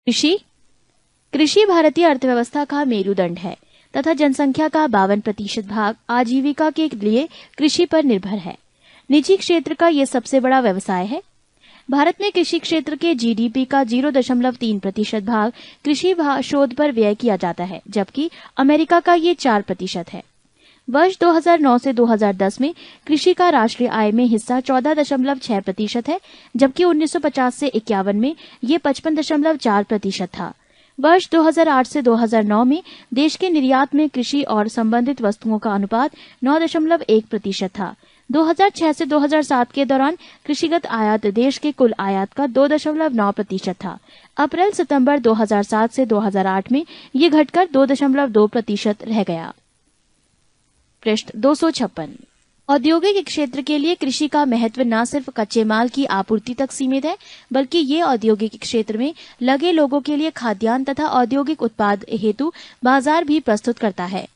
कृषि कृषि भारतीय अर्थव्यवस्था का मेरुदंड है तथा जनसंख्या का 52% भाग आजीविका के लिए कृषि पर निर्भर है। निजी क्षेत्र का यह सबसे बड़ा व्यवसाय है। भारत में कृषि क्षेत्र के जीडीपी का 0.3% भाग कृषि शोध पर व्यय किया जाता है, जबकि अमेरिका का ये 4% है। वर्ष 2009 से 2010 में कृषि का राष्ट्रीय आय में हिस्सा 14.6% है, जबकि 1950 से 51 में ये 55.4% था। वर्ष 2008 से 2009 में देश के निर्यात में कृषि और संबंधित वस्तुओं का अनुपात 9.1% था। 2006 से 2007 के दौरान कृषिगत आयात देश के कुल आयात का 2.9% था। अप्रैल सितंबर 2007 से 2008 में ये घटकर 2.2% रह गया। पृष्ठ 256। औद्योगिक क्षेत्र के लिए कृषि का महत्व न सिर्फ कच्चे माल की आपूर्ति तक सीमित है, बल्कि ये औद्योगिक क्षेत्र में लगे लोगों के लिए खाद्यान्न तथा औद्योगिक उत्पाद हेतु बाजार भी प्रस्तुत करता है।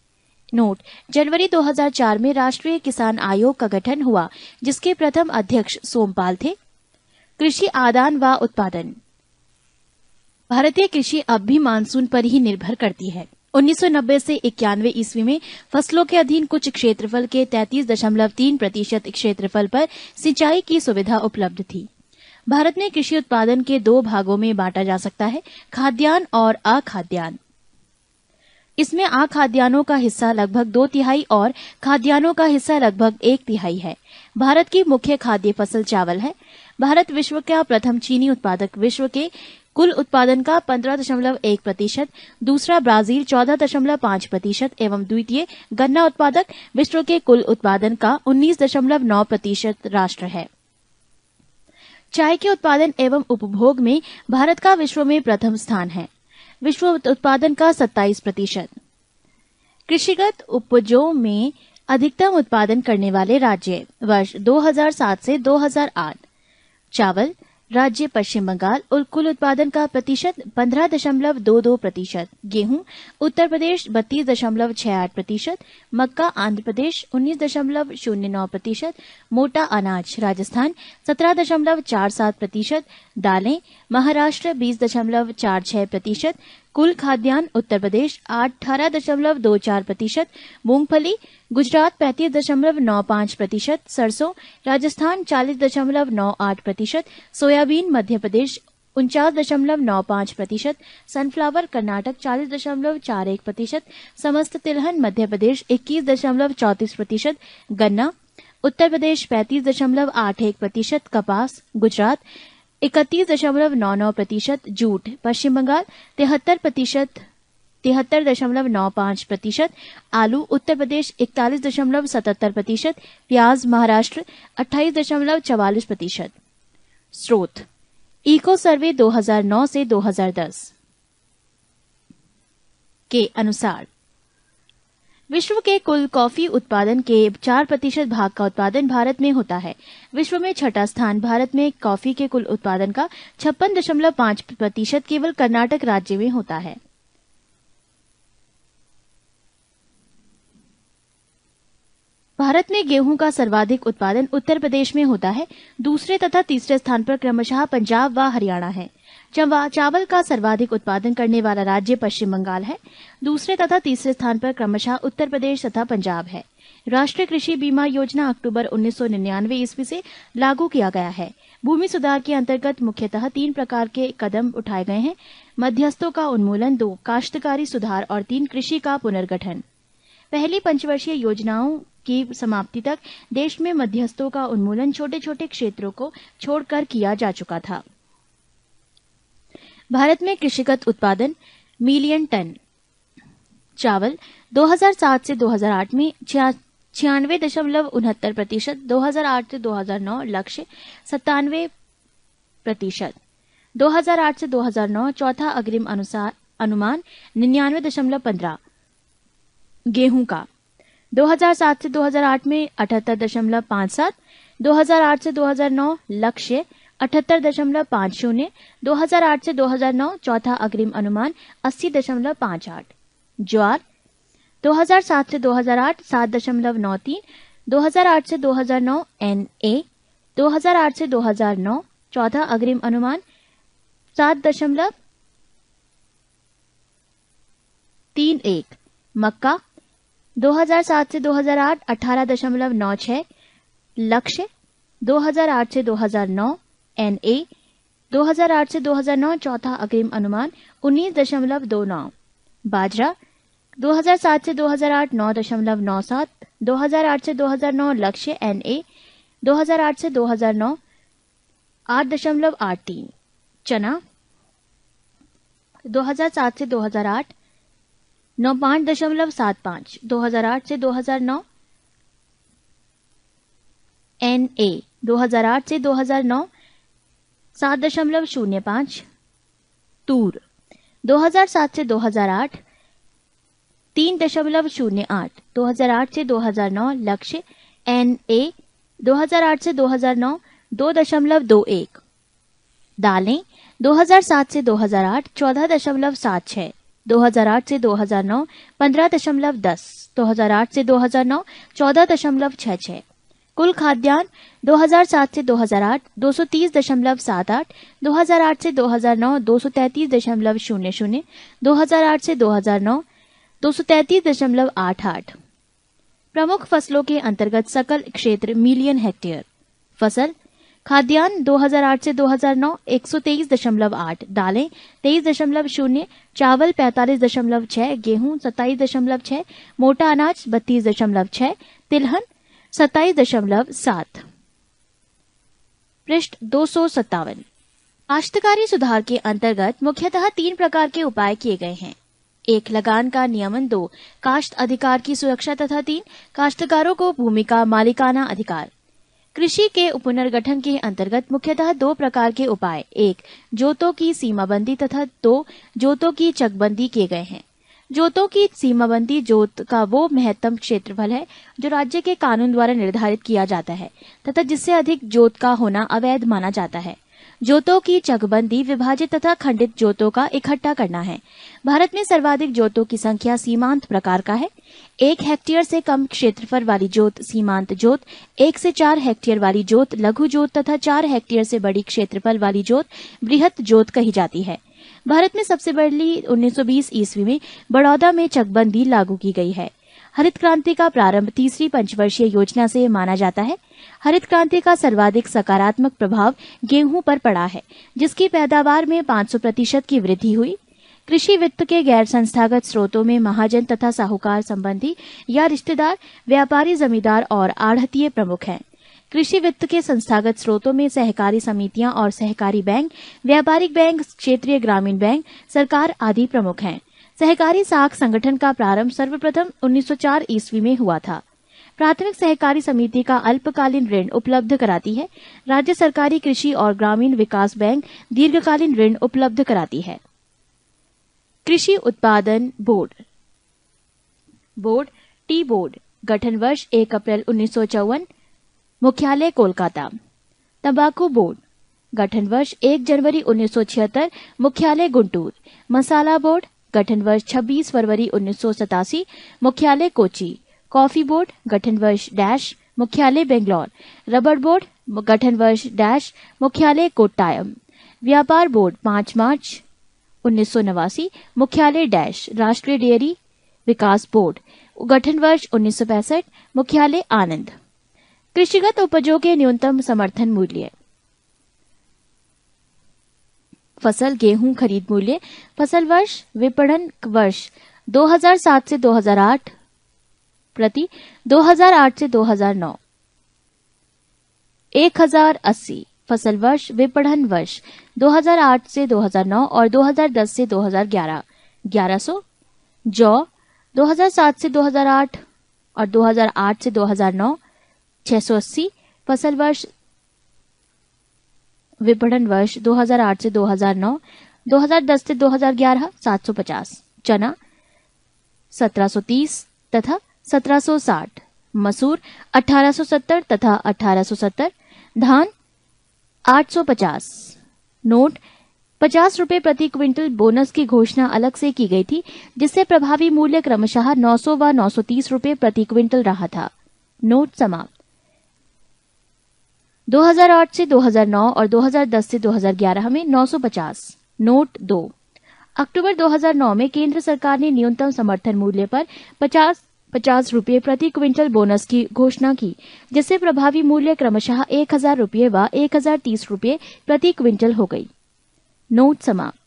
नोट: जनवरी 2004 में राष्ट्रीय किसान आयोग का गठन हुआ, जिसके प्रथम अध्यक्ष सोमपाल थे। कृषि आदान व उत्पादन। भारतीय कृषि अब भी मानसून पर ही निर्भर करती है। 1990 से 91 ईस्वी में फसलों के अधीन कुछ क्षेत्रफल के 33.3% क्षेत्रफल पर सिंचाई की सुविधा उपलब्ध थी। भारत में कृषि उत्पादन के 2 भागों में बांटा जा सकता है, खाद्यान्न और अखाद्यान्न। इसमें अखाद्यान्नों का हिस्सा लगभग 2/3 और खाद्यान्नों का हिस्सा लगभग 1/3 है। भारत की मुख्य खाद्य फसल चावल है। भारत विश्व का प्रथम चीनी उत्पादक, विश्व के कुल उत्पादन का 15.1%, दूसरा ब्राजील 14.5% एवं द्वितीय गन्ना उत्पादक, विश्व के कुल उत्पादन का 19.9% राष्ट्र है। चाय के उत्पादन एवं उपभोग में भारत का विश्व में प्रथम स्थान है, विश्व उत्पादन का 27%। कृषिगत उपजों में अधिकतम उत्पादन करने वाले राज्य वर्ष 2007 से 2008। चावल राज्य पश्चिम बंगाल और कुल उत्पादन का प्रतिशत 15.22%। गेहूं उत्तर प्रदेश 32.68%। मक्का आंध्र प्रदेश 19.09%। मोटा अनाज राजस्थान 17.47%। दालें महाराष्ट्र 20.46%। कुल खाद्यान्न उत्तर प्रदेश 18.24%। मूंगफली गुजरात 35.95%। सरसों राजस्थान 40.98%। सोयाबीन मध्य प्रदेश 49.95%। सनफ्लावर कर्नाटक 40.41%। समस्त तिलहन मध्य प्रदेश 21.34%। गन्ना उत्तर प्रदेश 35.81%। कपास गुजरात 31.99%। जूट पश्चिम बंगाल 73.95%। आलू उत्तर प्रदेश 41.77%। प्याज महाराष्ट्र 28.44%। स्रोत: इको सर्वे 2009 से 2010 के अनुसार विश्व के कुल कॉफी उत्पादन के 4% भाग का उत्पादन भारत में होता है। विश्व में छठा स्थान भारत में कॉफी के कुल उत्पादन का 56.5% केवल कर्नाटक राज्य में होता है। भारत में गेहूं का सर्वाधिक उत्पादन उत्तर प्रदेश में होता है। दूसरे तथा तीसरे स्थान पर क्रमशः पंजाब व हरियाणा है। चावल का सर्वाधिक उत्पादन करने वाला राज्य पश्चिम बंगाल है। दूसरे तथा तीसरे स्थान पर क्रमशः उत्तर प्रदेश तथा पंजाब है। राष्ट्रीय कृषि बीमा योजना अक्टूबर 1999 ईस्वी से लागू किया गया है। भूमि सुधार के अंतर्गत मुख्यतः 3 प्रकार के कदम उठाए गए हैं: मध्यस्थों का उन्मूलन, 2 काश्तकारी सुधार और 3 कृषि का पुनर्गठन। पहली पंचवर्षीय योजनाओं की समाप्ति तक देश में मध्यस्थों का उन्मूलन छोटे छोटे क्षेत्रों को छोड़कर किया जा चुका था। भारत में कृषिगत उत्पादन मिलियन टन। चावल 2007 से 2008 में 96.69%, 2008 से 2009 लक्ष्य 97%, 2008 से 2009 चौथा अग्रिम अनुमान 99.15। गेहूं का 2007 से 2008 में 78.57, 2008 से 2009 लक्ष्य 78.50, 2008 से 2009 चौथा अग्रिम अनुमान 80.58। ज्वार 2007 से 2008 7.93, 2008 से 2009 NA, 2008 से 2009 चौथा अग्रिम अनुमान 7.00 3.1। मक्का 2007 से 2008 18.96 लक्ष्य 2008 से 2009 NA 2008 से 2009 चौथा अग्रिम अनुमान 19.29। बाजरा 2007 से 2008 9.97 2008 से 2009 लक्ष्य NA 2008 से 2009 8.83। चना 2007 से 2008 5.75 2008 से 2009 NA 2008 से 2009 7.05। तूर 2007 से 2008 3.08 2008 से 2009 लक्ष्य NA 2008 से 2009 2.21। दालें 2007 से 2008 14.76 2008 से 2009 15.10 2008 से 2009 14.66। कुल खाद्यान्न 2007 से 2008 230.78 2008 से 2009 233.00 2008 से 2009 233.88। प्रमुख फसलों के अंतर्गत सकल क्षेत्र मिलियन हेक्टेयर। फसल खाद्यान्न 2008 से 2009 123.8 दालें 23.0 चावल 45.6 गेहूं 27.6 मोटा अनाज 32.6 तिलहन 27.7। पृष्ठ 257। काश्तकारी सुधार के अंतर्गत मुख्यतः 3 प्रकार के उपाय किए गए हैं। 1 लगान का नियमन, 2 काश्त अधिकार की सुरक्षा तथा 3 काश्तकारों को भूमि का मालिकाना अधिकार। कृषि के पुनर्गठन के अंतर्गत मुख्यतः 2 प्रकार के उपाय 1 जोतों की सीमाबंदी तथा 2 जोतों की चकबंदी किए गए हैं। जोतों की सीमाबंदी जोत का वो महत्तम क्षेत्रफल है जो राज्य के कानून द्वारा निर्धारित किया जाता है तथा जिससे अधिक जोत का होना अवैध माना जाता है। जोतों की चकबंदी विभाजित तथा खंडित जोतों का इकट्ठा करना है। भारत में सर्वाधिक जोतों की संख्या सीमांत प्रकार का है। 1 हेक्टेयर से कम क्षेत्रफल वाली जोत सीमांत जोत, 1 से 4 हेक्टेयर वाली जोत लघु जोत तथा 4 हेक्टेयर से बड़ी क्षेत्रफल वाली जोत बृहत जोत कही जाती है। भारत में सबसे पहली 1920 ईस्वी में बड़ौदा में चकबंदी लागू की गई है। हरित क्रांति का प्रारंभ तीसरी पंचवर्षीय योजना से माना जाता है। हरित क्रांति का सर्वाधिक सकारात्मक प्रभाव गेहूं पर पड़ा है, जिसकी पैदावार में 500% की वृद्धि हुई। कृषि वित्त के गैर संस्थागत स्रोतों में महाजन तथा साहूकार संबंधी या रिश्तेदार, व्यापारी, जमींदार और आढ़तिये प्रमुख हैं। कृषि वित्त के संस्थागत स्रोतों में सहकारी समितियां और सहकारी बैंक, व्यापारिक बैंक, क्षेत्रीय ग्रामीण बैंक, सरकार आदि प्रमुख हैं। सहकारी साख संगठन का प्रारंभ सर्वप्रथम 1904 ईस्वी में हुआ था। प्राथमिक सहकारी समिति का अल्पकालीन ऋण उपलब्ध कराती है। राज्य सरकारी कृषि और ग्रामीण विकास बैंक दीर्घकालीन ऋण उपलब्ध कराती है। कृषि उत्पादन बोर्ड टी बोर्ड गठन वर्ष 1 अप्रैल 1954, मुख्यालय कोलकाता। तंबाकू बोर्ड गठन वर्ष 1 जनवरी 1976, मुख्यालय गुंटूर। मसाला बोर्ड गठन वर्ष 26 फरवरी 1987, मुख्यालय कोची। कॉफी बोर्ड गठन वर्ष डैश, मुख्यालय बेंगलोर। रबर बोर्ड गठन वर्ष डैश, मुख्यालय कोट्टायम। व्यापार बोर्ड 5 मार्च 1989, मुख्यालय डैश। राष्ट्रीय डेयरी विकास बोर्ड गठन वर्ष 1965, मुख्यालय आनंद। कृषिगत उपजों के न्यूनतम समर्थन मूल्य। फसल गेहूं खरीद मूल्य। फसल वर्ष विपणन वर्ष 2007 से 2008 प्रति 2008 से 2009 1080। फसल वर्ष विपणन वर्ष 2008 से 2009 और 2010 से 2011 1100। जौ 2007 से 2008 और 2008 से 2009 680। फसल वर्ष विपणन वर्ष 2008 से 2009 2010 से 2011 750। चना 1730 तथा 1760। मसूर 1870 तथा 1870। धान 850। नोट 50 रुपए प्रति क्विंटल बोनस की घोषणा अलग से की गई थी, जिससे प्रभावी मूल्य क्रमशः 900 व 930 रुपए प्रति क्विंटल रहा था। नोट समाप्त। 2008 से 2009 और 2010 से 2011 में 950। नोट 2। अक्टूबर 2009 में केंद्र सरकार ने न्यूनतम समर्थन मूल्य पर 50 रुपये प्रति क्विंटल बोनस की घोषणा की, जिससे प्रभावी मूल्य क्रमशः 1000 रुपये व 1030 रुपये प्रति क्विंटल हो गई। नोट समाप्त।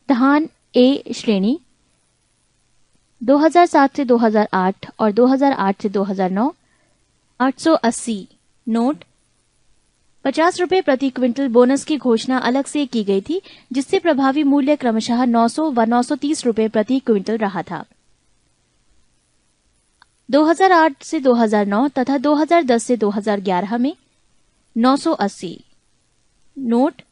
धान ए श्रेणी 2007 से 2008 और 2008 से 2009 880। नोट 50 रुपये प्रति क्विंटल बोनस की घोषणा अलग से की गई थी, जिससे प्रभावी मूल्य क्रमशः 900 व 930 रुपये प्रति क्विंटल रहा था। 2008 से 2009 तथा 2010 से 2011 में 980। नोट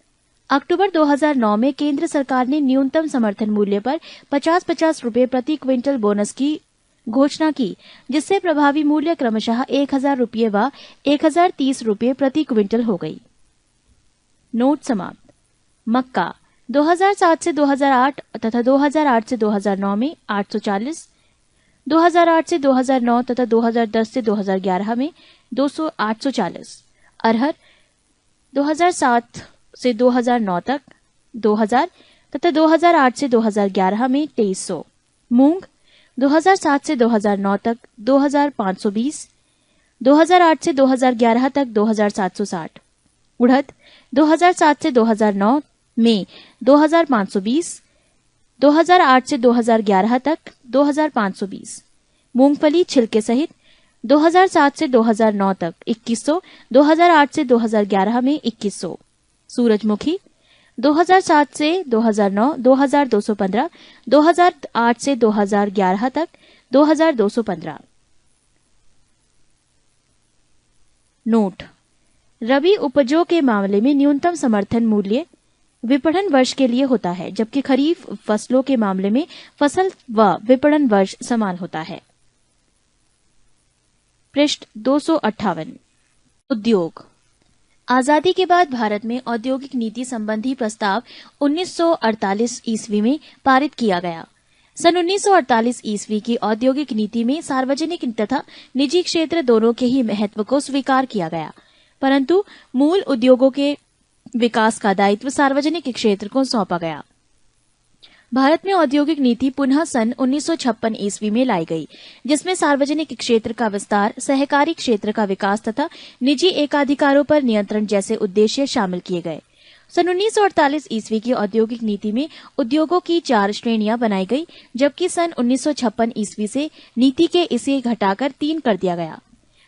अक्टूबर 2009 में केंद्र सरकार ने न्यूनतम समर्थन मूल्य पर 50-50 रुपये प्रति क्विंटल बोनस की घोषणा की, जिससे प्रभावी मूल्य क्रमशः 1000 रुपये व 1030 रुपये प्रति क्विंटल हो गई। नोट समाप्त। मक्का 2007 से 2008 तथा 2008 से 2009 में 840, 2008 से 2009 तथा 2010 से 2011 में 840। अरहर 2007 से 2009 तक 2000 तथा 2008 से 2011 में 2300। मूंग 2007 से 2009 तक 2520, 2008 से 2011 तक 2760। उड़द 2007 से 2009 में 2520, 2008 से 2011 तक 2520। मूंगफली छिलके सहित 2007 से 2009 तक 2100, 2008 से 2011 में 2100। सूरजमुखी 2007 से 2009 2215, 2008 से 2011 तक 2215। नोट रबी उपजों के मामले में न्यूनतम समर्थन मूल्य विपणन वर्ष के लिए होता है, जबकि खरीफ फसलों के मामले में फसल व विपणन वर्ष समान होता है। पृष्ठ 258। उद्योग। आजादी के बाद भारत में औद्योगिक नीति संबंधी प्रस्ताव 1948 ईस्वी में पारित किया गया। सन 1948 ईस्वी की औद्योगिक नीति में सार्वजनिक तथा निजी क्षेत्र दोनों के ही महत्व को स्वीकार किया गया, परंतु मूल उद्योगों के विकास का दायित्व सार्वजनिक क्षेत्र को सौंपा गया। भारत में औद्योगिक नीति पुनः सन 1956 ईस्वी में लाई गई, जिसमें सार्वजनिक क्षेत्र का विस्तार, सहकारी क्षेत्र का विकास तथा निजी एकाधिकारों पर नियंत्रण जैसे उद्देश्य शामिल किए गए। सन 1948 ईस्वी की औद्योगिक नीति में उद्योगों की 4 श्रेणियां बनाई गई, जबकि सन 1956 ईस्वी से नीति के इसे घटाकर 3 कर दिया गया।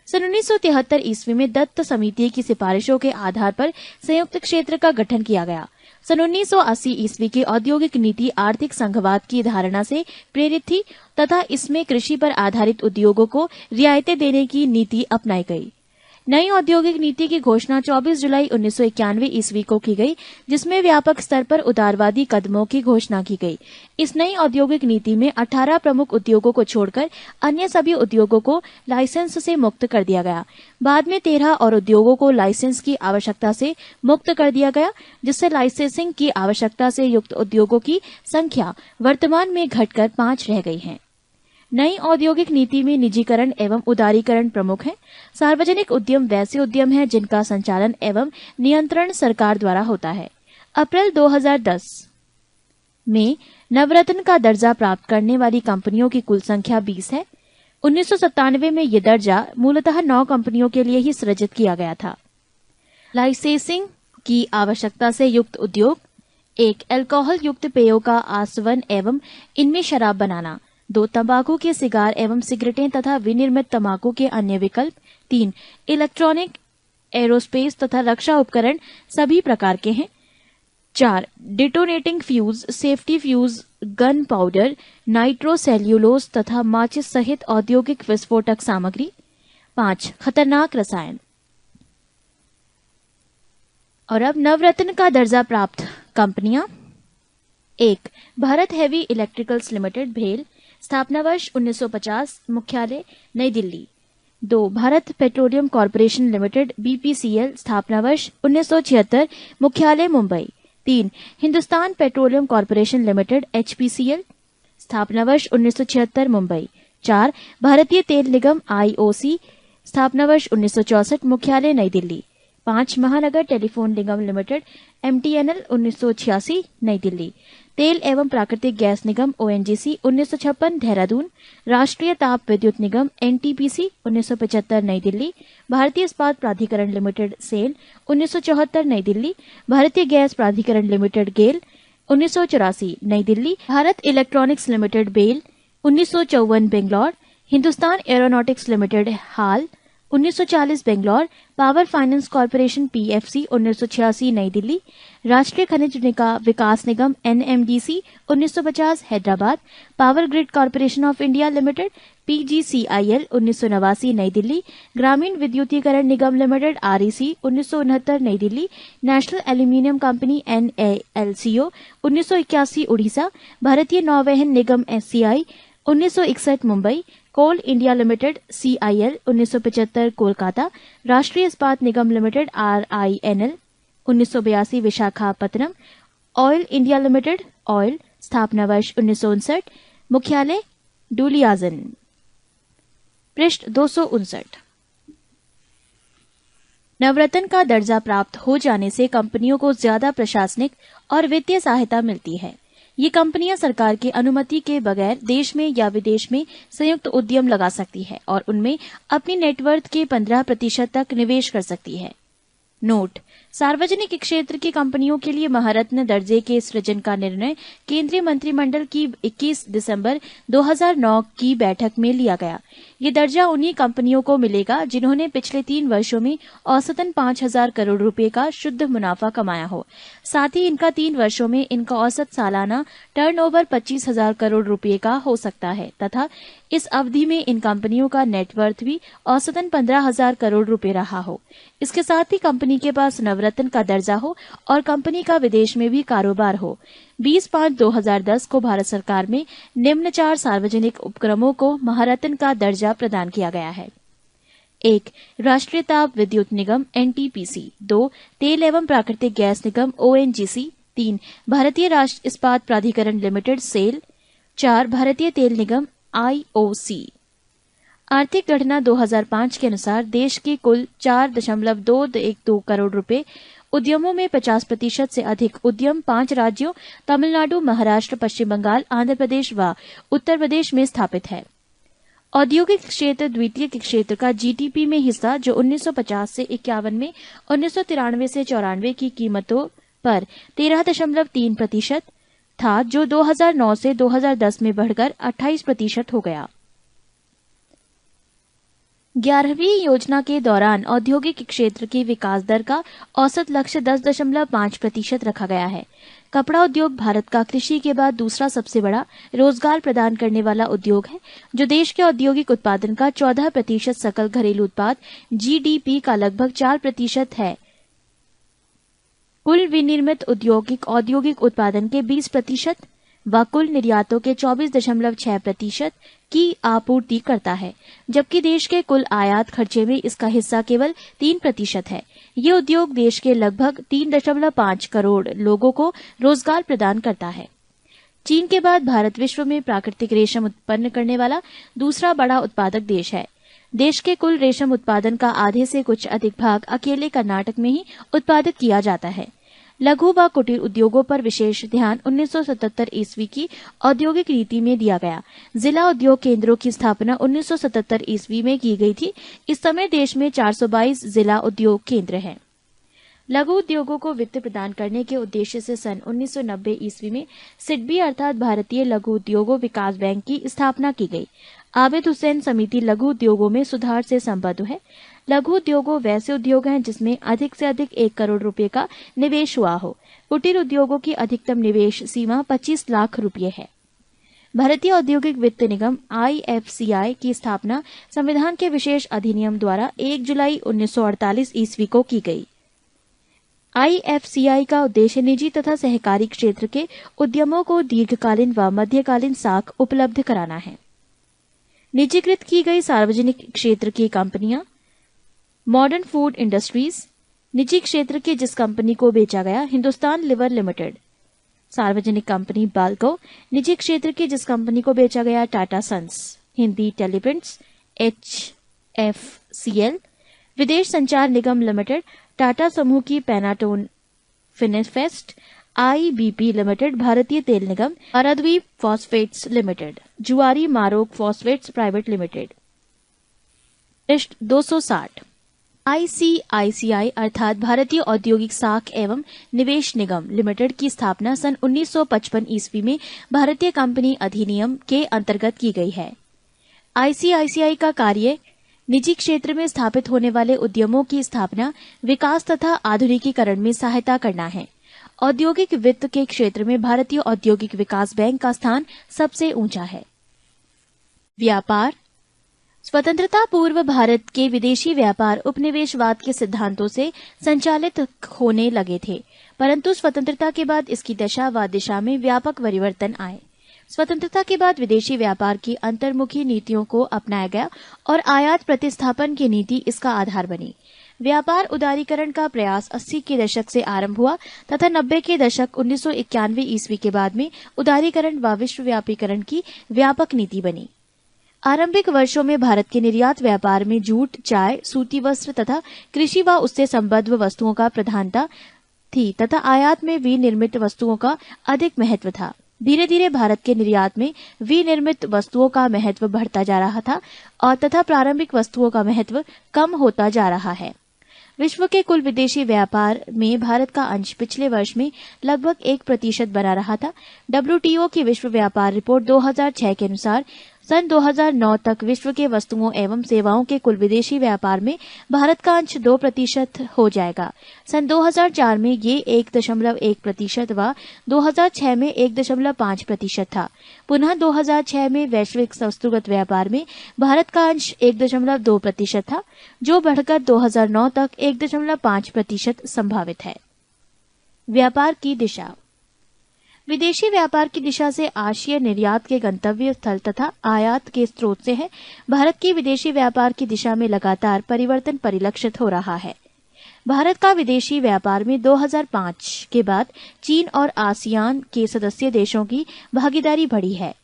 सन 1973 ईस्वी में दत्त समिति की सिफारिशों के आधार पर संयुक्त क्षेत्र का गठन किया गया। सन 1980 ईस्वी की औद्योगिक नीति आर्थिक संघवाद की धारणा से प्रेरित थी तथा इसमें कृषि पर आधारित उद्योगों को रियायतें देने की नीति अपनाई गई। नई औद्योगिक नीति की घोषणा 24 जुलाई 1991 ईस्वी को की गई, जिसमें व्यापक स्तर पर उदारवादी कदमों की घोषणा की गई। इस नई औद्योगिक नीति में 18 प्रमुख उद्योगों को छोड़कर अन्य सभी उद्योगों को लाइसेंस से मुक्त कर दिया गया। बाद में 13 और उद्योगों को लाइसेंस की आवश्यकता से मुक्त कर दिया गया, जिससे लाइसेंसिंग की आवश्यकता से युक्त उद्योगों की संख्या वर्तमान में घटकर 5 रह गई है। नई औद्योगिक नीति में निजीकरण एवं उदारीकरण प्रमुख है। सार्वजनिक उद्यम वैसे उद्यम हैं जिनका संचालन एवं नियंत्रण सरकार द्वारा होता है। अप्रैल 2010 में नवरत्न का दर्जा प्राप्त करने वाली कंपनियों की कुल संख्या 20 है। 1997 में ये दर्जा मूलतः 9 कंपनियों के लिए ही सृजित किया गया था। लाइसेंसिंग की आवश्यकता से युक्त उद्योग: 1. अल्कोहल युक्त पेयों का आस्वादन एवं इनमें शराब बनाना। 2. तंबाकू के सिगार एवं सिगरेटें तथा विनिर्मित तंबाकू के अन्य विकल्प। 3. इलेक्ट्रॉनिक, एरोस्पेस तथा रक्षा उपकरण सभी प्रकार के हैं। 4. Detonating fuse, safety fuse, gun powder, nitrocellulose तथा माचिस सहित औद्योगिक विस्फोटक सामग्री। 5. खतरनाक रसायन। और अब नवरत्न का दर्जा प्राप्त कंपनियां: 1. भारत हेवी इलेक्ट्रिकल्स लिमिटेड भेल, स्थापना वर्ष 1950, मुख्यालय नई Delhi. 2. Bharat petroleum corporation limited BPCL, स्थापना वर्ष 1976, मुख्यालय Mumbai. 3. Hindustan petroleum corporation limited HPCL, स्थापना वर्ष 1976, मुंबई। 4. भारतीय तेल निगम आईओसी, स्थापना वर्ष 1964, मुख्यालय नई दिल्ली। 5 महानगर टेलीफोन निगम लिमिटेड MTNL 1986 नई दिल्ली, तेल एवं प्राकृतिक गैस निगम ONGC 1956 देहरादून, राष्ट्रीय ताप विद्युत निगम NTPC 1975 नई दिल्ली, भारतीय इस्पात प्राधिकरण लिमिटेड सेल 1974 नई दिल्ली, भारतीय गैस प्राधिकरण limited GAIL 1984 New Delhi, Bharat electronics limited BEL 1954 Bangalore, Hindustan aeronautics limited HAL 1940 Bangalore, power finance corporation PFC 1986 New Delhi, Rashtriya Khanij Vikas Nigam NMDC 1950 Hyderabad, power grid corporation of India limited PGCIL 1989 नई दिल्ली, ग्रामीण विद्युतीकरण निगम limited REC 1969 New Delhi, national aluminium company NALCO 1981 Orissa, Bharatiya Nauvahan Nigam SCI 1961 Mumbai, coal India limited CIL 1975 Kolkata, Rashtriya Ispat Nigam limited RINL 1982 Visakhapatnam, oil India limited oil स्थापना वर्ष 1959, मुख्यालय डुलियाजन। पृष्ठ 259। नवरत्न का दर्जा प्राप्त हो जाने से कंपनियों को ज्यादा प्रशासनिक और वित्तीय सहायता मिलती है। ये कंपनियां सरकार की अनुमति के बगैर देश में या विदेश में संयुक्त उद्यम लगा सकती है और उनमें अपनी नेटवर्थ के 15% तक निवेश कर सकती है। नोट: सार्वजनिक क्षेत्र की कंपनियों के लिए महारत्न दर्जे के सृजन का निर्णय केंद्रीय मंत्रिमंडल की 21 दिसंबर 2009 की बैठक में लिया गया। ये दर्जा उन्हीं कंपनियों को मिलेगा जिन्होंने पिछले 3 वर्षों में औसतन 5,000 करोड़ रुपए का शुद्ध मुनाफा कमाया हो। साथ ही इनका 3 वर्षों में इनका औसत सालाना टर्नओवर 25,000 करोड़ रुपए का हो सकता है तथा इस अवधि में इन कंपनियों का नेटवर्थ भी औसतन 15,000 करोड़ रुपए रहा हो। इसके साथ ही कंपनी के पास नवरत्न का दर्जा हो और कंपनी का विदेश में भी कारोबार हो। 20/5/2010 को भारत सरकार में निम्न 4 सार्वजनिक उपक्रमों को महारत्न का दर्जा प्रदान किया गया है। 1. राष्ट्रीय ताप विद्युत निगम NTPC, 2. तेल एवं प्राकृतिक गैस निगम ONGC, 3. भारतीय राष्ट्रीय इस्पात प्राधिकरण लिमिटेड सेल, 4. भारतीय तेल निगम IOC। आर्थिक गणना 2005 के अनुसार देश के कुल 4.212 करोड़ रुपए उद्यमों में 50% से अधिक उद्यम 5 राज्यों तमिलनाडु, महाराष्ट्र, पश्चिम बंगाल, आंध्र प्रदेश व उत्तर प्रदेश में स्थापित है। औद्योगिक क्षेत्र द्वितीयक क्षेत्र का GDP में हिस्सा जो 1950 से 51 में 1993 से 94 की कीमतों पर 13.3% था, जो 2009 से 2010 में बढ़कर 28% हो गया। 11वीं योजना के दौरान औद्योगिक क्षेत्र की विकास दर का औसत लक्ष्य 10.5% रखा गया है। कपड़ा उद्योग भारत का कृषि के बाद दूसरा सबसे बड़ा रोजगार प्रदान करने वाला उद्योग है, जो देश के औद्योगिक उत्पादन का 14% सकल घरेलू उत्पाद GDP का लगभग 4% है। कुल विनिर्मित औद्योगिक उत्पादन के 20% व कुल निर्यातों के 24.6% की आपूर्ति करता है, जबकि देश के कुल आयात खर्चे में इसका हिस्सा केवल 3% है। ये उद्योग देश के लगभग 3.5 करोड़ लोगों को रोजगार प्रदान करता है। चीन के बाद भारत विश्व में प्राकृतिक रेशम उत्पन्न करने वाला दूसरा बड़ा उत्पादक देश है। देश के कुल रेशम उत्पादन का आधे से कुछ अधिक भाग अकेले कर्नाटक में ही उत्पादित किया जाता है। लघु व कुटीर उद्योगों पर विशेष ध्यान 1977 ईस्वी की औद्योगिक नीति में दिया गया। जिला उद्योग केंद्रों की स्थापना 1977 ईस्वी में की गई थी। इस समय देश में 422 जिला उद्योग केंद्र हैं। लघु उद्योगों को वित्त प्रदान करने के उद्देश्य से सन 1990 ईस्वी में सिडबी अर्थात भारतीय लघु उद्योगों विकास बैंक की स्थापना की गई। आबिद हुसैन समिति लघु उद्योगों में सुधार से संबद्ध है। लघु उद्योगों वैसे उद्योग हैं जिसमें अधिक से अधिक 1 करोड़ रुपए का निवेश हुआ हो। कुटीर उद्योगों की अधिकतम निवेश सीमा 25 लाख रुपए है। भारतीय औद्योगिक वित्त निगम IFCI की स्थापना संविधान के विशेष अधिनियम द्वारा 1 जुलाई 1948 ईस्वी को की गई। IFCI का उद्देश्य निजी तथा सहकारी क्षेत्र के उद्यमों को दीर्घकालीन व मध्यकालीन साख उपलब्ध कराना है। निजीकृत की गई सार्वजनिक क्षेत्र की कंपनियां: मॉडर्न फूड इंडस्ट्रीज। निजी क्षेत्र की जिस कंपनी को बेचा गया: हिंदुस्तान लिवर लिमिटेड। सार्वजनिक कंपनी बाल्को। निजी क्षेत्र की जिस कंपनी को बेचा गया: टाटा सन्स। हिंदी टेलीप्रिंट्स HFCL। विदेश संचार निगम लिमिटेड। टाटा समूह की पेनाटोन फिनेफेस्ट, IBP लिमिटेड, भारतीय तेल निगम, पाराद्वीप फॉस्फेट्स लिमिटेड, जुआरी मारोग फॉस्फेट्स प्राइवेट लिमिटेड। पृष्ठ 260। ICICI अर्थात भारतीय औद्योगिक साख एवं निवेश निगम लिमिटेड की स्थापना सन 1955 ईस्वी में भारतीय कंपनी अधिनियम के अंतर्गत की गई है। ICICI का कार्य निजी क्षेत्र में स्थापित होने वाले उद्यमों की स्थापना, विकास तथा आधुनिकीकरण में सहायता करना है। औद्योगिक वित्त के क्षेत्र में भारतीय औद्योगिक विकास बैंक का स्थान सबसे ऊंचा है। व्यापार। स्वतंत्रता पूर्व भारत के विदेशी व्यापार उपनिवेशवाद के सिद्धांतों से संचालित होने लगे थे, परंतु स्वतंत्रता के बाद इसकी दशा व दिशा में व्यापक परिवर्तन आए। स्वतंत्रता के बाद विदेशी व्यापार की अंतर्मुखी नीतियों को अपनाया गया और आयात प्रतिस्थापन की नीति इसका आधार बनी। व्यापार उदारीकरण का प्रयास 80 के दशक से आरंभ हुआ तथा 90 के दशक 1991 ईस्वी के बाद में उदारीकरण व विश्वव्यापीकरण की व्यापक नीति बनी। आरंभिक वर्षों में भारत के निर्यात व्यापार में जूट, चाय, सूती वस्त्र तथा कृषि व उससे संबद्ध वस्तुओं का प्रधानता थी तथा आयात में विनिर्मित वस्तुओं का अधिक महत्व था। धीरे धीरे भारत के निर्यात में विनिर्मित वस्तुओं का महत्व बढ़ता जा रहा था और तथा प्रारंभिक वस्तुओं का महत्व कम होता जा रहा है। विश्व के कुल विदेशी व्यापार में भारत का अंश पिछले वर्ष में लगभग 1% बना रहा था। WTO की विश्व व्यापार रिपोर्ट 2006 के अनुसार सन 2009 तक विश्व के वस्तुओं एवं सेवाओं के कुल विदेशी व्यापार में भारत का अंश 2% हो जाएगा। सन 2004 में ये 1.1% व 2006 में 1.5% था। पुनः 2006 में वैश्विक वस्तुगत व्यापार में भारत का अंश 1.2% था, जो बढ़कर 2009 तक 1.5% संभावित है। व्यापार की दिशा। विदेशी व्यापार की दिशा से आशय निर्यात के गंतव्य स्थल तथा आयात के स्रोत से है। भारत की विदेशी व्यापार की दिशा में लगातार परिवर्तन परिलक्षित हो रहा है। भारत का विदेशी व्यापार में 2005 के बाद चीन और आसियान के सदस्य देशों की भागीदारी बढ़ी है।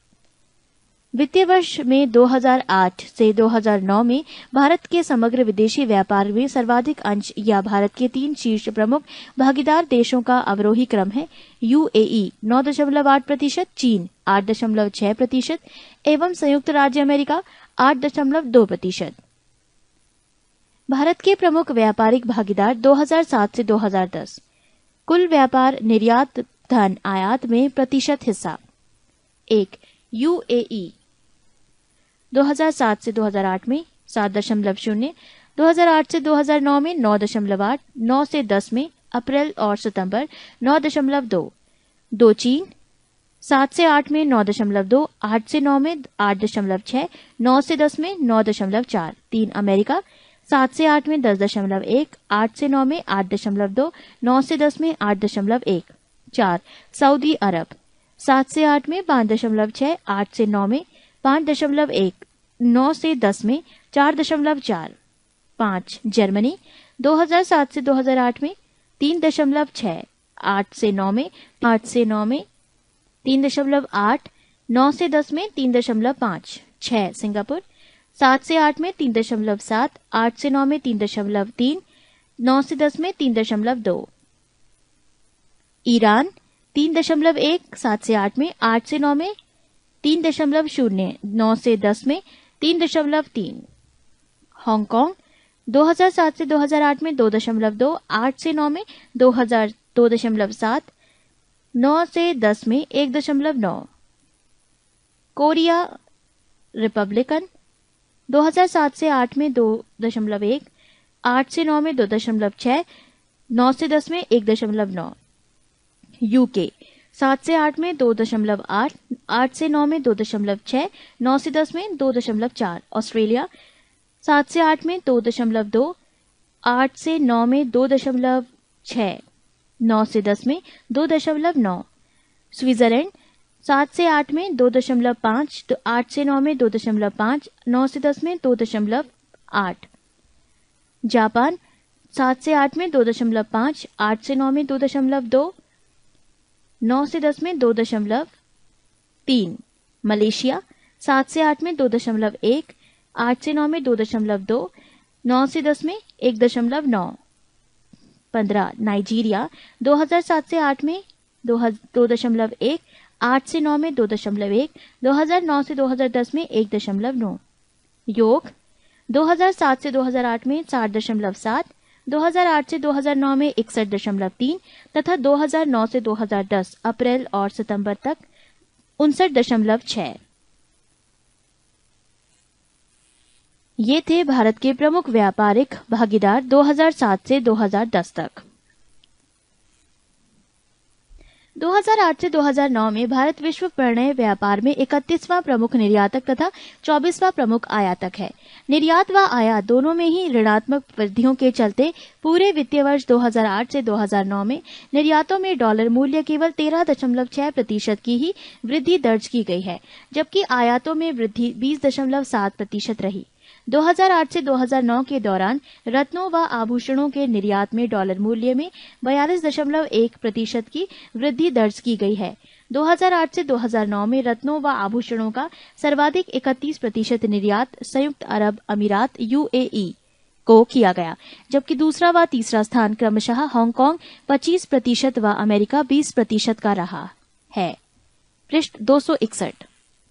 वित्तीय वर्ष में 2008 से 2009 में भारत के समग्र विदेशी व्यापार में सर्वाधिक अंश या भारत के 3 शीर्ष प्रमुख भागीदार देशों का अवरोही क्रम है। UAE 9.8%, चीन 8.6% एवं संयुक्त राज्य अमेरिका 8.2%। भारत के प्रमुख व्यापारिक भागीदार 2007 से 2010। कुल व्यापार निर्यात धन आयात में प्रतिशत हिस्सा। 1. UAE 2007 से 2008 में 7.0, 2008 से 2009 में 9.8, 9 से 10 में अप्रैल और सितंबर 9.2। 2 चीन 7 से 8 में 9.2, 8 से 9 में 8.6, 9 से 10 में 9.4। 3 अमेरिका 7 से 8 में 10.1, 8 से 9 में 8.2, 9 से 10 में 8.1। 4 सऊदी अरब 7 से 8 में 5.6, 8 से 9 में 5.1, 9 से 10 में 4.4। 5 जर्मनी 2007 से 2008 में 3.6, 8 से 9 में 3.8, 9 से 10 में 3.5। 6 सिंगापुर 7 से 8 में 3.7, 8 से 9 में 3.3, 9 से 10 में 3.2। ईरान 3.1, 7 से 8 में 8 से 9 में 3.0, 9 से 10 में 3.3। हांगकांग 2007 से 2008 में 2.2, 8 से 9 में 2.7, 9 से 10 में 1.9। कोरिया रिपब्लिकन 2007 से 8 में 2.1, 8 से 9 में 2.6, 9 से 10 में 1.9। यूके 7 से 8 में 2.8, 8 से 9 में 2.6, 9 से 10 में 2.4। ऑस्ट्रेलिया 7 से 8 में 2.2, 8 से 9 में 2.6, 9 से 10 में 2.9। स्विट्जरलैंड 7 से 8 में 2.5, 8 से 9 में 2.5, 9 से 10 में 2.8। जापान 7 से 8 में 2.5, 8 से 9 में 2.2, 9 से 10 में 2.3। मलेशिया 7 से 8 में 2.1, 8 से 9 में 2.2, 9 से 10 में 1.9। 15 नाइजीरिया, 2007 से 8 में 2.1, 8 से 9 में 2.1, 2009 से 2010 में 1.9। योग 2007 से 2008 में 60.7, 2008 से 2009 में 61.3 तथा 2009 से 2010 अप्रैल और सितंबर तक 59.6। ये थे भारत के प्रमुख व्यापारिक भागीदार 2007 से 2010 तक। 2008 से 2009 में भारत विश्व परिणय व्यापार में 31वां प्रमुख निर्यातक तथा 24वां प्रमुख आयातक है। निर्यात व आयात दोनों में ही ऋणात्मक वृद्धियों के चलते पूरे वित्तीय वर्ष 2008 से 2009 में निर्यातों में डॉलर मूल्य केवल 13.6% की ही वृद्धि दर्ज की गई है, जबकि आयातों में वृद्धि 20.7% रही। 2008 से 2009 के दौरान रत्नों व आभूषणों के निर्यात में डॉलर मूल्य में 42.1% की वृद्धि दर्ज की गई है। 2008 से 2009 में रत्नों व आभूषणों का सर्वाधिक 31% निर्यात संयुक्त अरब अमीरात UAE को किया गया, जबकि दूसरा व तीसरा स्थान क्रमशः हांगकांग 25% व अमेरिका 20% का रहा है। पृष्ठ 261।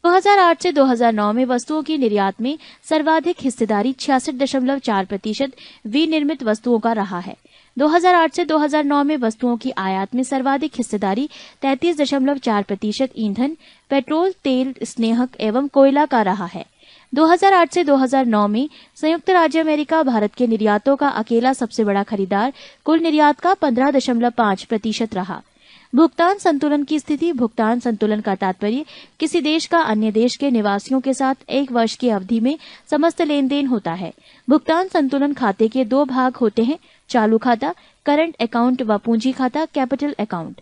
2008 से 2009 में वस्तुओं की निर्यात में सर्वाधिक हिस्सेदारी 66.4% विनिर्मित वस्तुओं का रहा है। 2008 से 2009 में वस्तुओं की आयात में सर्वाधिक हिस्सेदारी 33.4% ईंधन, पेट्रोल, तेल, स्नेहक एवं कोयला का रहा है। 2008 से 2009 में संयुक्त राज्य अमेरिका भारत के निर्यातों का अकेला सबसे बड़ा खरीदार कुल निर्यात का 15.5% रहा। भुगतान संतुलन की स्थिति। भुगतान संतुलन का तात्पर्य किसी देश का अन्य देश के निवासियों के साथ 1 वर्ष की अवधि में समस्त लेन देन होता है। भुगतान संतुलन खाते के 2 भाग होते हैं, चालू खाता करंट अकाउंट व पूंजी खाता कैपिटल अकाउंट।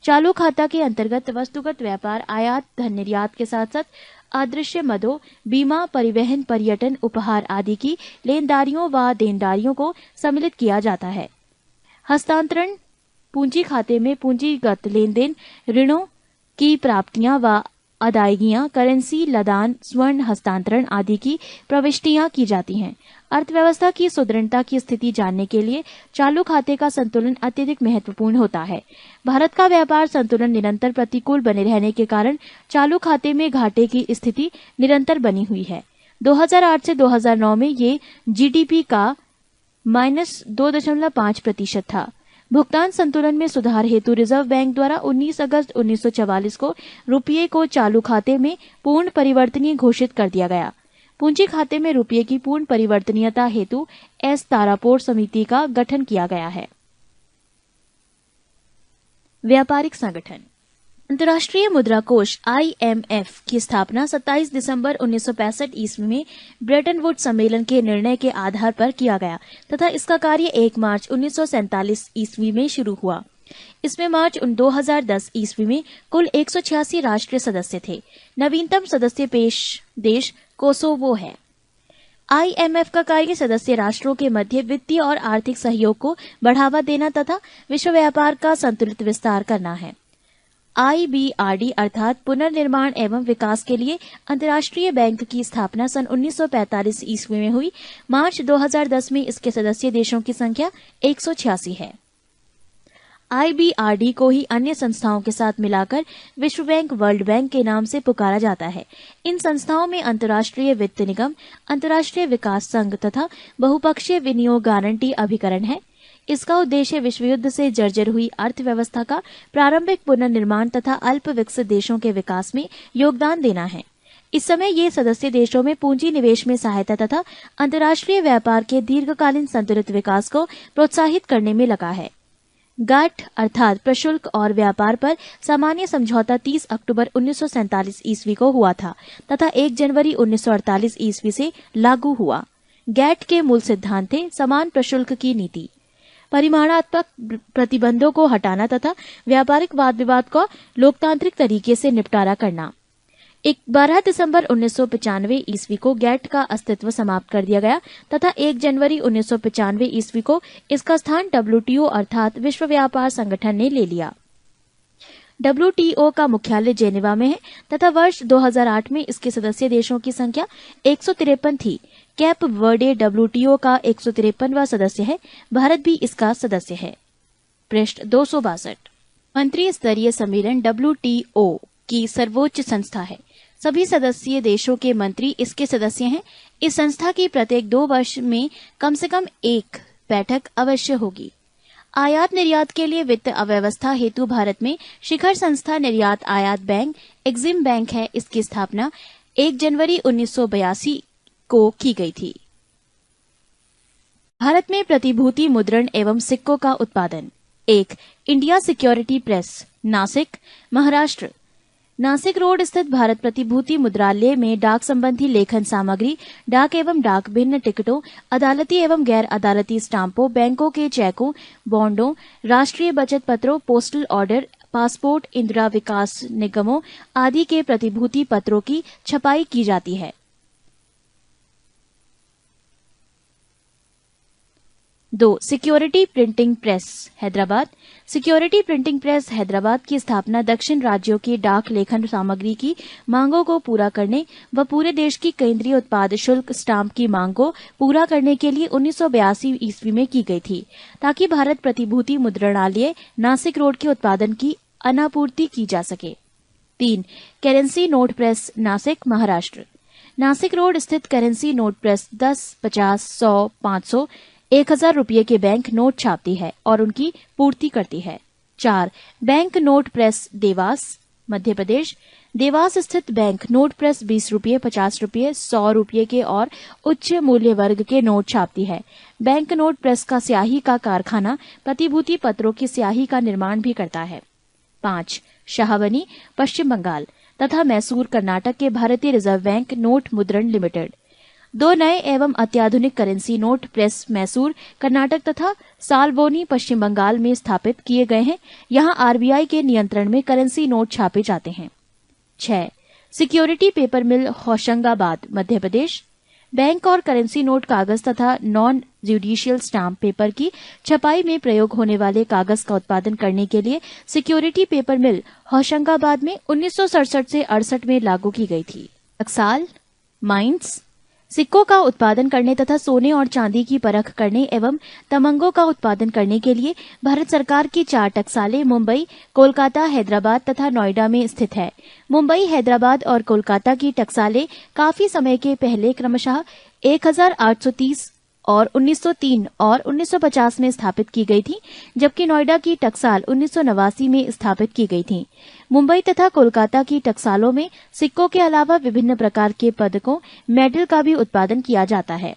चालू खाता के अंतर्गत वस्तुगत व्यापार, आयात, धन निर्यात के साथ साथ अदृश्य मदों, बीमा, परिवहन, पर्यटन, उपहार आदि की लेनदारियों व देनदारियों को सम्मिलित किया जाता है। हस्तांतरण पूंजी खाते में पूंजीगत लेन देन, ऋणों की प्राप्तियां व अदायगियां, करेंसी, लदान, स्वर्ण हस्तांतरण आदि की प्रविष्टियां की जाती हैं। अर्थव्यवस्था की सुदृढ़ता की स्थिति जानने के लिए चालू खाते का संतुलन अत्यधिक महत्वपूर्ण होता है। भारत का व्यापार संतुलन निरंतर प्रतिकूल बने रहने के कारण चालू खाते में घाटे की स्थिति निरंतर बनी हुई है। 2008 से 2009 में ये GDP का -2.5% था। भुगतान संतुलन में सुधार हेतु रिजर्व बैंक द्वारा 19 अगस्त 1944 को रुपये को चालू खाते में पूर्ण परिवर्तनीय घोषित कर दिया गया। पूंजी खाते में रुपये की पूर्ण परिवर्तनीयता हेतु एस तारापोर समिति का गठन किया गया है। व्यापारिक संगठन। अंतर्राष्ट्रीय मुद्रा कोष IMF की स्थापना 27 दिसंबर 1965 ईस्वी में ब्रेटन वुड्स सम्मेलन के निर्णय के आधार पर किया गया तथा इसका कार्य 1 मार्च 1947 ईस्वी में शुरू हुआ। इसमें मार्च 2010 ईस्वी में कुल 186 राष्ट्रीय सदस्य थे। नवीनतम सदस्य देश कोसोवो है। IMF का कार्य सदस्य राष्ट्रों के मध्य वित्तीय और आर्थिक सहयोग को बढ़ावा देना तथा विश्व व्यापार का संतुलित विस्तार करना है। IBRD अर्थात पुनर्निर्माण एवं विकास के लिए अंतर्राष्ट्रीय बैंक की स्थापना सन 1945 ईस्वी में हुई। मार्च 2010 में इसके सदस्य देशों की संख्या 186 है। IBRD को ही अन्य संस्थाओं के साथ मिलाकर विश्व बैंक, वर्ल्ड बैंक के नाम से पुकारा जाता है। इन संस्थाओं में अंतर्राष्ट्रीय वित्त निगम, अंतर्राष्ट्रीय विकास संघ तथा बहुपक्षीय विनियोग गारंटी अभिकरण है। इसका उद्देश्य विश्व युद्ध से जर्जर हुई अर्थव्यवस्था का प्रारंभिक पुनर्निर्माण तथा अल्प विकसित देशों के विकास में योगदान देना है। इस समय ये सदस्य देशों में पूंजी निवेश में सहायता तथा अंतर्राष्ट्रीय व्यापार के दीर्घकालीन संतुलित विकास को प्रोत्साहित करने में लगा है। GATT अर्थात प्रशुल्क और व्यापार पर सामान्य समझौता 30 अक्टूबर 1947 ईस्वी को हुआ था तथा 1 जनवरी 1948 ईस्वी से लागू हुआ। GATT के मूल सिद्धांत थे समान प्रशुल्क की नीति, परिमाणात्मक प्रतिबंधों को हटाना तथा व्यापारिक वाद विवाद का लोकतांत्रिक तरीके से निपटारा करना। 12 दिसंबर 1995 ईस्वी को GATT का अस्तित्व समाप्त कर दिया गया तथा 1 जनवरी 1995 ईस्वी को इसका स्थान WTO अर्थात विश्व व्यापार संगठन ने ले लिया। WTO का मुख्यालय जेनेवा में है तथा वर्ष 2008 में इसके सदस्य देशों की संख्या 153 थी। कैप वर्डे WTO का 153वां सदस्य है। भारत भी इसका सदस्य है। पृष्ठ 262। मंत्री स्तरीय सम्मेलन WTO की सर्वोच्च संस्था है। सभी सदस्यीय देशों के मंत्री इसके सदस्य हैं। इस संस्था की प्रत्येक 2 वर्ष में कम से कम एक बैठक अवश्य होगी। आयात निर्यात के लिए वित्त अव्यवस्था हेतु भारत में शिखर संस्था निर्यात आयात बैंक एक्जिम बैंक है। इसकी स्थापना 1 जनवरी 1982 को की गई थी। भारत में प्रतिभूति मुद्रण एवं सिक्कों का उत्पादन। 1. India security press, Nashik, Maharashtra. Nashik road स्थित भारत प्रतिभूति मुद्रालय में डाक संबंधी लेखन सामग्री, डाक एवं डाक भिन्न टिकटों, अदालती एवं गैर अदालती स्टाम्पों, बैंकों के चेकों, बॉन्डों, राष्ट्रीय बचत पत्रों, पोस्टल ऑर्डर, पासपोर्ट, इंदिरा विकास निगमों आदि के प्रतिभूति पत्रों की छपाई की जाती है। 2. Security printing press, Hyderabad. Security printing press Hyderabad की स्थापना दक्षिण राज्यों की डाक लेखन सामग्री की मांगों को पूरा करने व पूरे देश की केंद्रीय उत्पाद शुल्क स्टाम्प की मांग को पूरा करने के लिए 1982 ईस्वी में की गई थी, ताकि भारत प्रतिभूति मुद्रणालय नासिक रोड के उत्पादन की अनापूर्ति की जा सके। 3. Currency note press, Nashik, Maharashtra. Nashik road स्थित करेंसी नोट प्रेस 10, 50, 100, 500, 1000 रुपये के बैंक नोट छापती है और उनकी पूर्ति करती है। 4. Bank note press, Dewas, Madhya Pradesh. Dewas स्थित बैंक नोट प्रेस 20 रुपये, 50 रुपये, 100 रुपये के और उच्च मूल्य वर्ग के नोट छापती है। बैंक नोट प्रेस का स्याही का कारखाना प्रतिभूति पत्रों की स्याही का निर्माण भी करता है। 5. शाहबनी, पश्चिम बंगाल तथा मैसूर, कर्नाटक के भारतीय रिजर्व बैंक नोट मुद्रण लिमिटेड। 2 नए एवं अत्याधुनिक currency note press Mysore, Karnataka तथा सालबोनी, पश्चिम बंगाल में स्थापित किए गए हैं। यहां RBI के नियंत्रण में करेंसी नोट छापे जाते हैं। 6. सिक्योरिटी पेपर मिल, होशंगाबाद, मध्य प्रदेश। बैंक और करेंसी नोट कागज तथा नॉन ज्यूडिशियल स्टाम्प पेपर की छपाई में प्रयोग होने वाले कागज का उत्पादन करने के लिए सिक्योरिटी पेपर मिल होशंगाबाद में 1967 से 68 में लागू की गई थी। टकसाल, माइंस, सिक्कों का उत्पादन करने तथा सोने और चांदी की परख करने एवं तमंगों का उत्पादन करने के लिए भारत सरकार की 4 टकसालें मुंबई, कोलकाता, हैदराबाद तथा नोएडा में स्थित है। मुंबई, हैदराबाद और कोलकाता की टकसालें काफी समय के पहले क्रमशः 1830 और 1903 और 1950 में स्थापित की गई थी, जबकि नोएडा की टकसाल 1989 में स्थापित की गई थी। मुंबई तथा कोलकाता की टकसालों में सिक्कों के अलावा विभिन्न प्रकार के पदकों, मेडल का भी उत्पादन किया जाता है।